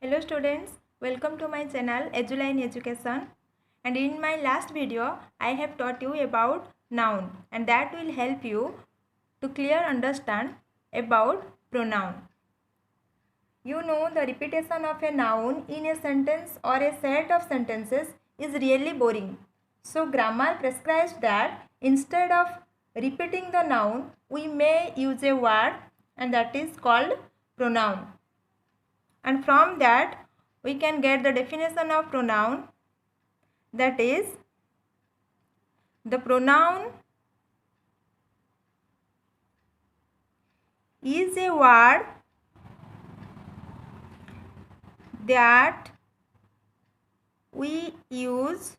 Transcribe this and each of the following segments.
Hello students, welcome to my channel Eduline Education, and in my last video I have taught you about noun, and that will help you to clear understand about pronoun. You know the repetition of a noun in a sentence or a set of sentences is really boring. So grammar prescribes that instead of repeating the noun we may use a word, and that is called pronoun. And from that we can get the definition of pronoun, that is the pronoun is a word that we use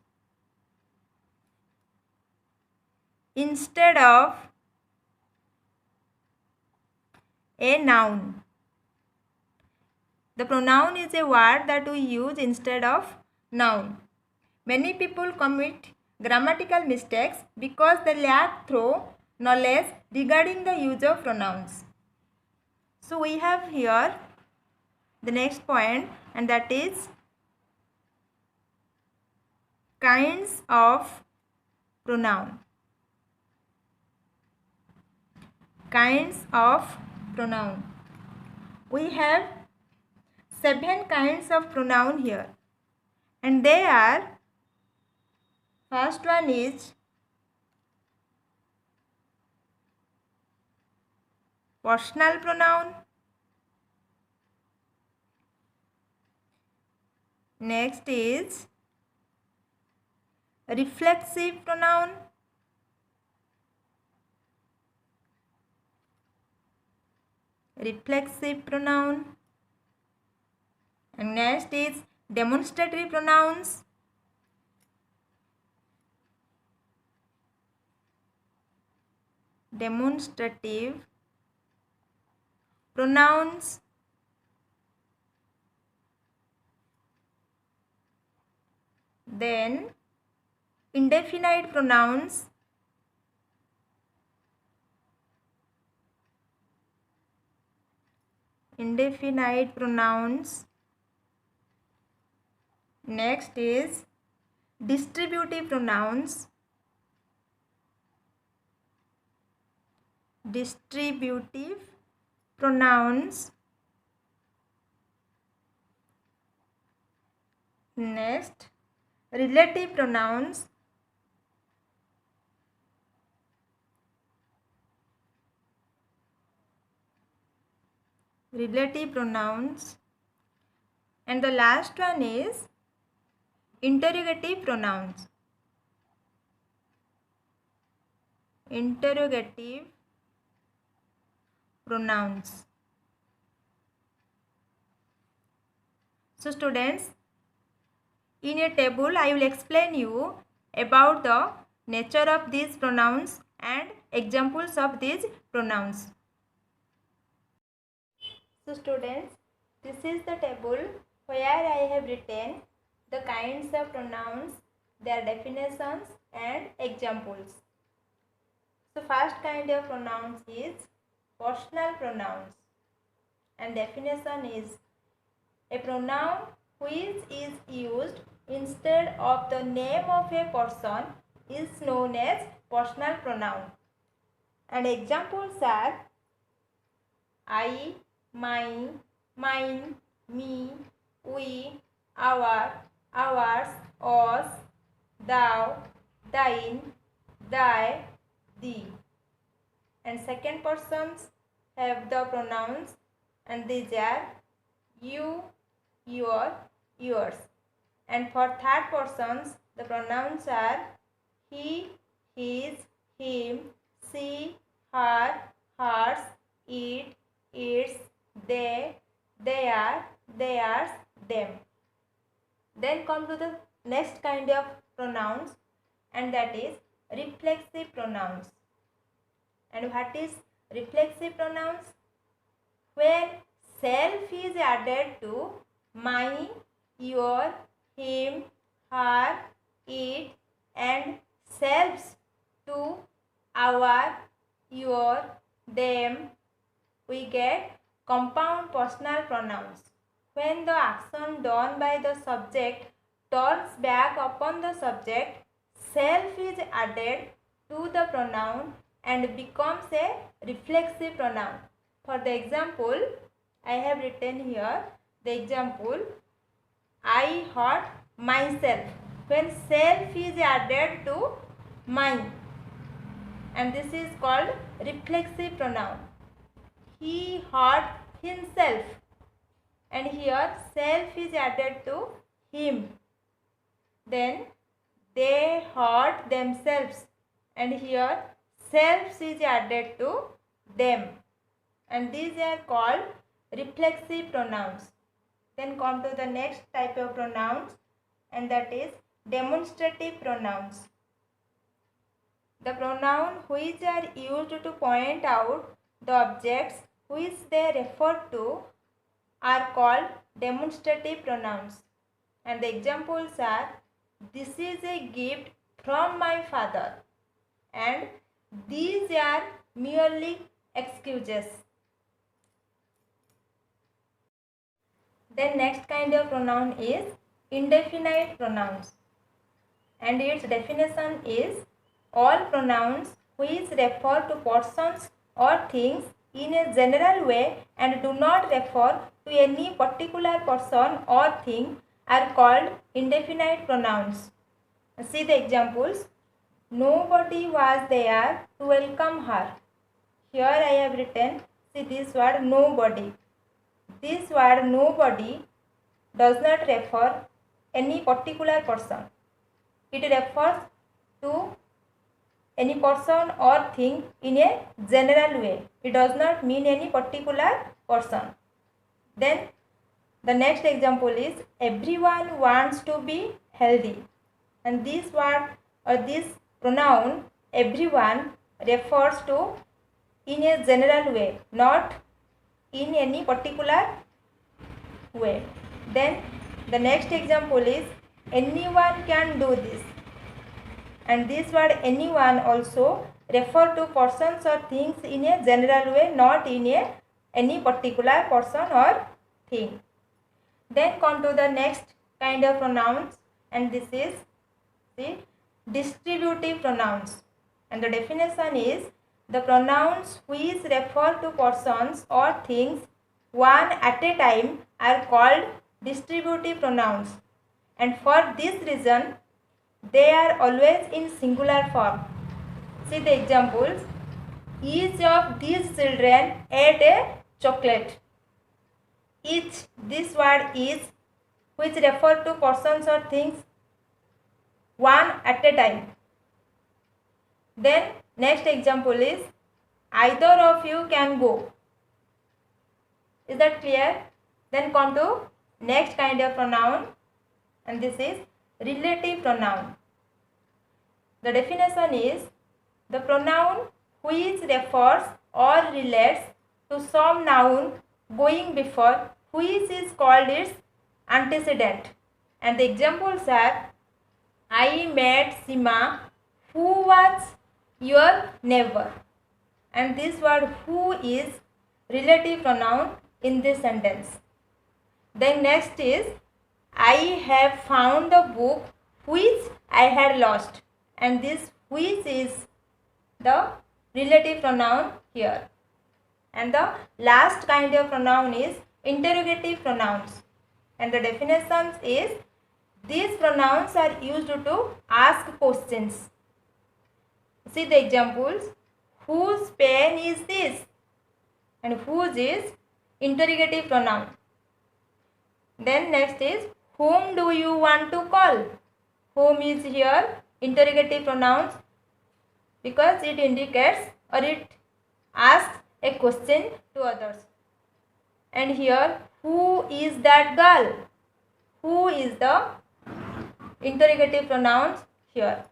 instead of a noun. The pronoun is a word that we use instead of noun. Many people commit grammatical mistakes because they lack thorough knowledge regarding the use of pronouns. So we have here the next point, and that is kinds of pronoun. Kinds of pronoun. We have 7 kinds of pronoun here, and they are: first one is personal pronoun, next is reflexive pronoun, and next is demonstrative pronouns, then indefinite pronouns, next is distributive pronouns, next relative pronouns, and the last one is interrogative pronouns. So students, in a table I will explain you about the nature of these pronouns and examples of these pronouns. So students, this is the table where I have written the kinds of pronouns, their definitions and examples. So first kind of pronouns is personal pronouns, and definition is a pronoun which is used instead of the name of a person is known as personal pronoun. And examples are I, my, mine, me, we, our, ours, us, thou, thine, thy, thee. And second persons have the pronouns, and these are you, your, yours. And for third persons the pronouns are he, his, him, she, her, hers, it, its, they, their, theirs, them. Then come to the next kind of pronouns, and that is reflexive pronouns. And what is reflexive pronouns? Where self is added to my, your, him, her, it, and selves to our, your, them, we get compound personal pronouns. when the action done by the subject turns back upon the subject, self is added to the pronoun and becomes a reflexive pronoun. For the example, I have written here the example, I hurt myself. When self is added to mine, and this is called reflexive pronoun. He hurt himself, and here self is added to him. Then they hurt themselves, and here self is added to them, and these are called reflexive pronouns. Then come to the next type of pronouns, and that is demonstrative pronouns. The pronouns which are used to point out the objects which they refer to are called demonstrative pronouns. And the examples are, this is a gift from my father, and these are merely excuses. Then next kind of pronoun is indefinite pronouns, and its definition is all pronouns which refer to persons or things in a general way and do not refer to any particular person or thing are called indefinite pronouns. See the examples. Nobody was there to welcome her. Here I have written, see this word nobody. This word nobody does not refer any particular person. It refers to any person or thing in a general way. It does not mean any particular person. Then the next example is, everyone wants to be healthy, and this word or this pronoun everyone refers to in a general way, not in any particular way. Then the next example is, anyone can do this, and this word anyone also refer to persons or things in a general way, not in any particular person or thing. Then come to the next kind of pronouns, and this is the distributive pronouns, and the definition is the pronouns which refer to persons or things one at a time are called distributive pronouns, and for this reason they are always in singular form. See the examples. Each of these children ate a chocolate. Each, this word is, which refer to persons or things one at a time. Then next example is, either of you can go. Is that clear? Then come to next kind of pronoun, and this is relative pronoun. The definition is the pronoun which refers or relates to some noun going before which is called its antecedent. And the examples are, I met Sima who was your neighbor, and this word who is relative pronoun in this sentence. Then next is, I have found the book which I had lost, and this which is the relative pronoun here. And the last kind of pronoun is interrogative pronouns, and the definitions is, these pronouns are used to ask questions. See the examples. Whose pen is this? And whose is interrogative pronoun. Then next is, whom do you want to call? Whom is here interrogative pronouns because it indicates or it asks a question to others. And here, who is that girl? Who is the interrogative pronouns here.